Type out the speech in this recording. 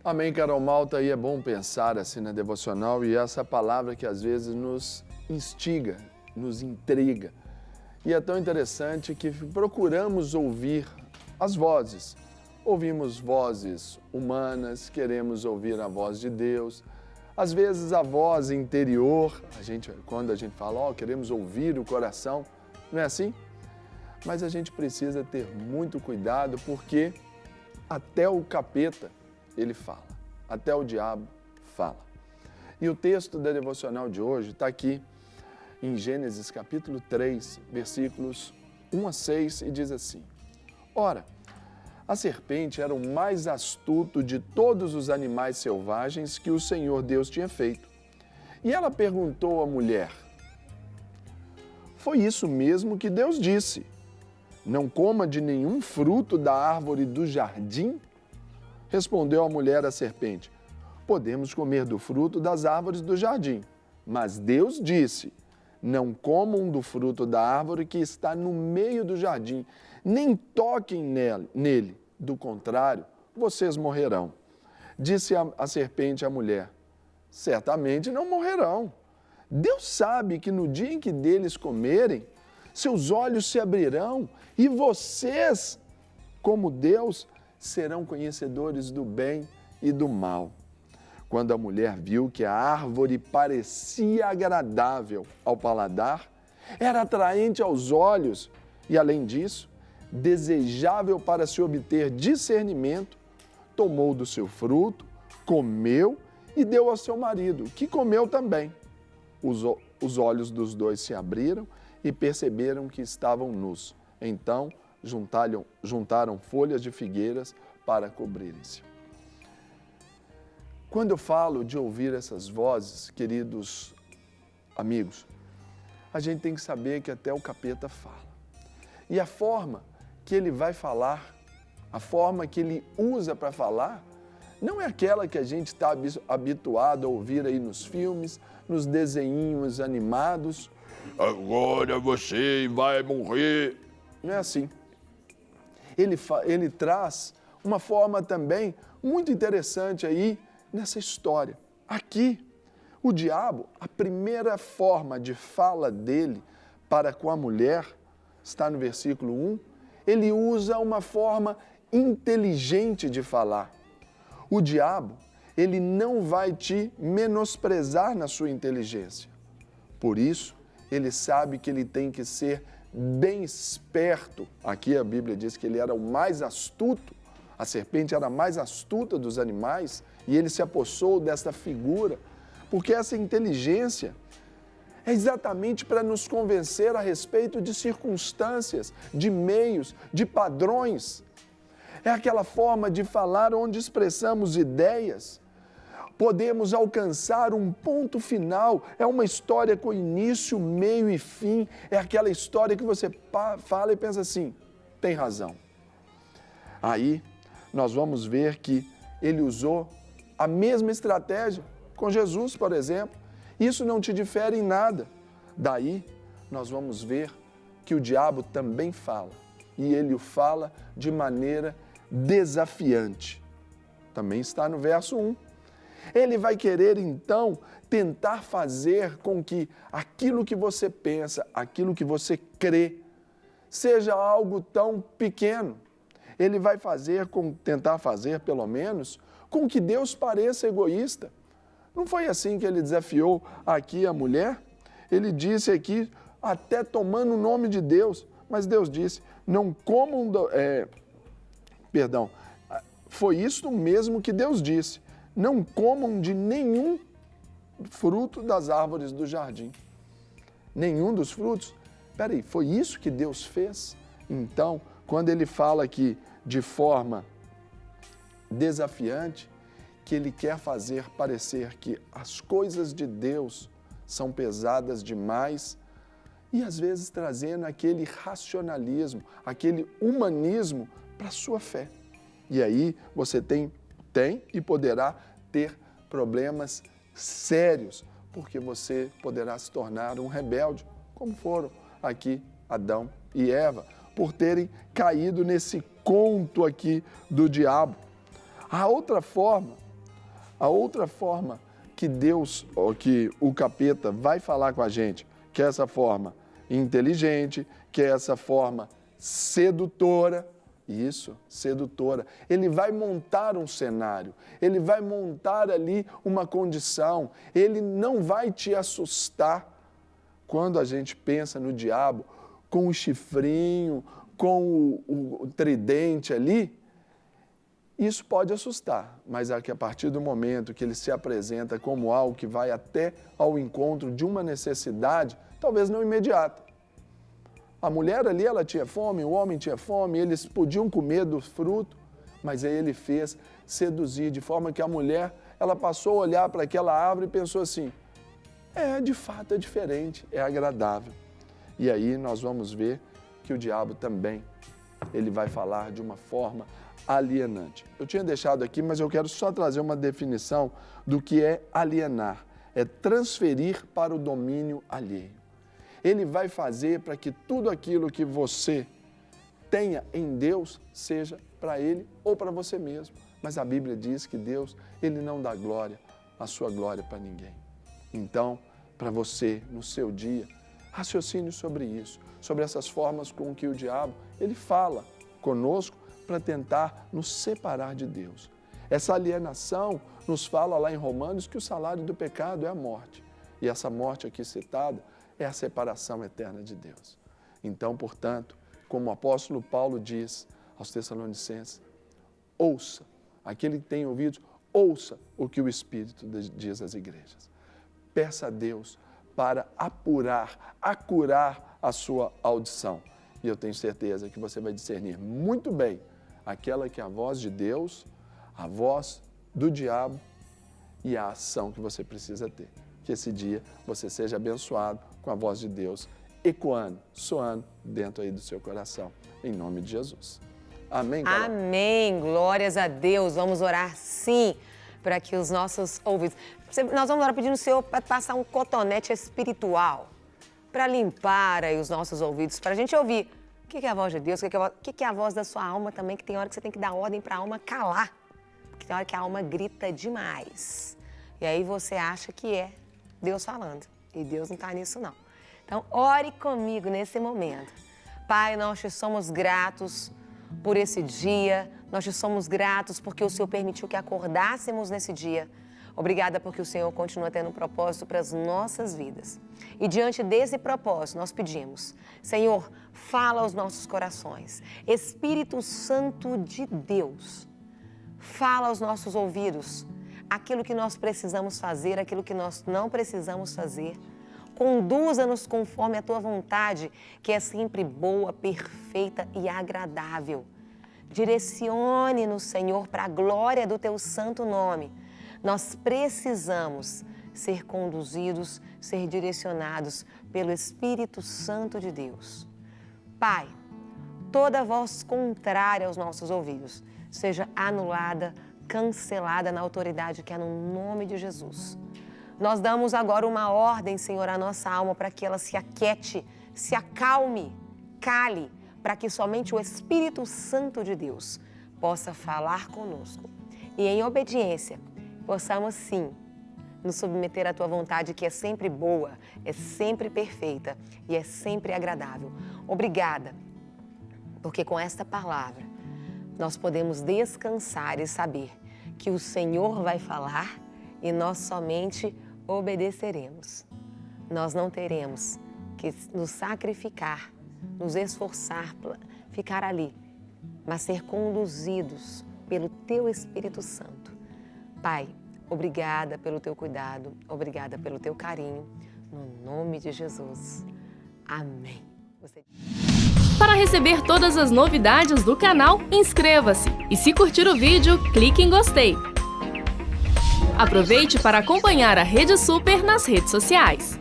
Amém, Carol Malta, e é bom pensar assim na devocional e essa palavra que às vezes nos instiga, nos intriga. E é tão interessante que procuramos ouvir as vozes. Ouvimos vozes humanas, queremos ouvir a voz de Deus. Às vezes a voz interior, quando a gente fala, queremos ouvir o coração, não é assim? Mas a gente precisa ter muito cuidado porque até o capeta ele fala, até o diabo fala. E o texto da devocional de hoje está aqui em Gênesis capítulo 3, versículos 1 a 6 e diz assim: Ora, a serpente era o mais astuto de todos os animais selvagens que o Senhor Deus tinha feito. E ela perguntou à mulher: Foi isso mesmo que Deus disse? Não coma de nenhum fruto da árvore do jardim? Respondeu a mulher à serpente: Podemos comer do fruto das árvores do jardim. Mas Deus disse: Não comam do fruto da árvore que está no meio do jardim, nem toquem nele. Do contrário, vocês morrerão. Disse a serpente à mulher: Certamente não morrerão. Deus sabe que no dia em que deles comerem, seus olhos se abrirão e vocês, como Deus, serão conhecedores do bem e do mal. Quando a mulher viu que a árvore parecia agradável ao paladar, era atraente aos olhos e, além disso, desejável para se obter discernimento, tomou do seu fruto, comeu e deu ao seu marido, que comeu também. Os olhos dos dois se abriram e perceberam que estavam nus. Então, juntaram folhas de figueiras para cobrirem-se. Quando eu falo de ouvir essas vozes, queridos amigos, a gente tem que saber que até o capeta fala. E a forma que ele vai falar, a forma que ele usa para falar, não é aquela que a gente está habituado a ouvir aí nos filmes, nos desenhinhos animados. Agora você vai morrer. Não é assim. Ele traz uma forma também muito interessante aí nessa história. Aqui, o diabo, a primeira forma de fala dele para com a mulher, está no versículo 1, ele usa uma forma inteligente de falar. O diabo, ele não vai te menosprezar na sua inteligência. Por isso, ele sabe que ele tem que ser bem esperto. Aqui a Bíblia diz que ele era o mais astuto, a serpente era a mais astuta dos animais e ele se apossou desta figura, porque essa inteligência é exatamente para nos convencer a respeito de circunstâncias, de meios, de padrões. É aquela forma de falar onde expressamos ideias. Podemos alcançar um ponto final, é uma história com início, meio e fim, é aquela história que você fala e pensa assim, tem razão. Aí, nós vamos ver que ele usou a mesma estratégia com Jesus, por exemplo. Isso não te difere em nada. Daí, nós vamos ver que o diabo também fala, e ele o fala de maneira desafiante. Também está no verso 1. Ele vai querer, então, tentar fazer com que aquilo que você pensa, aquilo que você crê, seja algo tão pequeno. Ele vai tentar fazer, pelo menos, com que Deus pareça egoísta. Não foi assim que ele desafiou aqui a mulher? Ele disse aqui, até tomando o nome de Deus, mas Deus disse, não comam... Foi isso mesmo que Deus disse. Não comam de nenhum fruto das árvores do jardim. Nenhum dos frutos? Peraí, foi isso que Deus fez? Então, quando ele fala aqui de forma desafiante, que ele quer fazer parecer que as coisas de Deus são pesadas demais e às vezes trazendo aquele racionalismo, aquele humanismo para a sua fé. E aí você tem e poderá ter problemas sérios, porque você poderá se tornar um rebelde, como foram aqui Adão e Eva, por terem caído nesse conto aqui do diabo. A outra forma A outra forma que Deus, ou que o capeta vai falar com a gente, que é essa forma inteligente, que é essa forma sedutora, isso, sedutora. Ele vai montar um cenário, ele vai montar ali uma condição, ele não vai te assustar. Quando a gente pensa no diabo com o chifrinho, com o tridente ali, isso pode assustar, mas é que a partir do momento que ele se apresenta como algo que vai até ao encontro de uma necessidade, talvez não imediata. A mulher ali, ela tinha fome, o homem tinha fome, eles podiam comer do fruto, mas aí ele fez seduzir, de forma que a mulher, ela passou a olhar para aquela árvore e pensou assim, de fato é diferente, é agradável. E aí nós vamos ver que o diabo também, ele vai falar de uma forma alienante. Eu tinha deixado aqui, mas eu quero só trazer uma definição do que é alienar. É transferir para o domínio alheio. Ele vai fazer para que tudo aquilo que você tenha em Deus seja para Ele ou para você mesmo. Mas a Bíblia diz que Deus, Ele não dá glória, a sua glória para ninguém. Então, para você, no seu dia, raciocine sobre isso, sobre essas formas com que o diabo, ele fala conosco para tentar nos separar de Deus. Essa alienação nos fala lá em Romanos que o salário do pecado é a morte. E essa morte aqui citada é a separação eterna de Deus. Então, portanto, como o apóstolo Paulo diz aos Tessalonicenses, ouça, aquele que tem ouvidos, ouça o que o Espírito diz às igrejas. Peça a Deus para acurar a sua audição. E eu tenho certeza que você vai discernir muito bem aquela que é a voz de Deus, a voz do diabo e a ação que você precisa ter. Que esse dia você seja abençoado com a voz de Deus ecoando, soando dentro aí do seu coração, em nome de Jesus. Amém, Carol? Amém, glórias a Deus. Vamos orar sim, para que os nossos ouvidos... Nós vamos orar pedindo ao Senhor para passar um cotonete espiritual, para limpar aí os nossos ouvidos, para a gente ouvir o que é a voz de Deus, o que é a voz da sua alma também, que tem hora que você tem que dar ordem para a alma calar, porque tem hora que a alma grita demais. E aí você acha que é Deus falando, e Deus não está nisso não. Então, ore comigo nesse momento. Pai, nós te somos gratos por esse dia, nós te somos gratos porque o Senhor permitiu que acordássemos nesse dia. Obrigada porque o Senhor continua tendo um propósito para as nossas vidas. E diante desse propósito, nós pedimos, Senhor, fala aos nossos corações. Espírito Santo de Deus, fala aos nossos ouvidos aquilo que nós precisamos fazer, aquilo que nós não precisamos fazer. Conduza-nos conforme a Tua vontade, que é sempre boa, perfeita e agradável. Direcione-nos, Senhor, para a glória do Teu santo nome. Nós precisamos ser conduzidos, ser direcionados pelo Espírito Santo de Deus. Pai, toda voz contrária aos nossos ouvidos seja anulada, cancelada na autoridade que é no nome de Jesus. Nós damos agora uma ordem, Senhor, à nossa alma para que ela se aquiete, se acalme, cale, para que somente o Espírito Santo de Deus possa falar conosco. E em obediência, possamos sim nos submeter à Tua vontade, que é sempre boa, é sempre perfeita e é sempre agradável. Obrigada, porque com esta palavra nós podemos descansar e saber que o Senhor vai falar e nós somente obedeceremos. Nós não teremos que nos sacrificar, nos esforçar, ficar ali, mas ser conduzidos pelo Teu Espírito Santo. Pai, obrigada pelo Teu cuidado, obrigada pelo Teu carinho, no nome de Jesus. Amém. Para receber todas as novidades do canal, inscreva-se e se curtir o vídeo, clique em gostei. Aproveite para acompanhar a Rede Super nas redes sociais.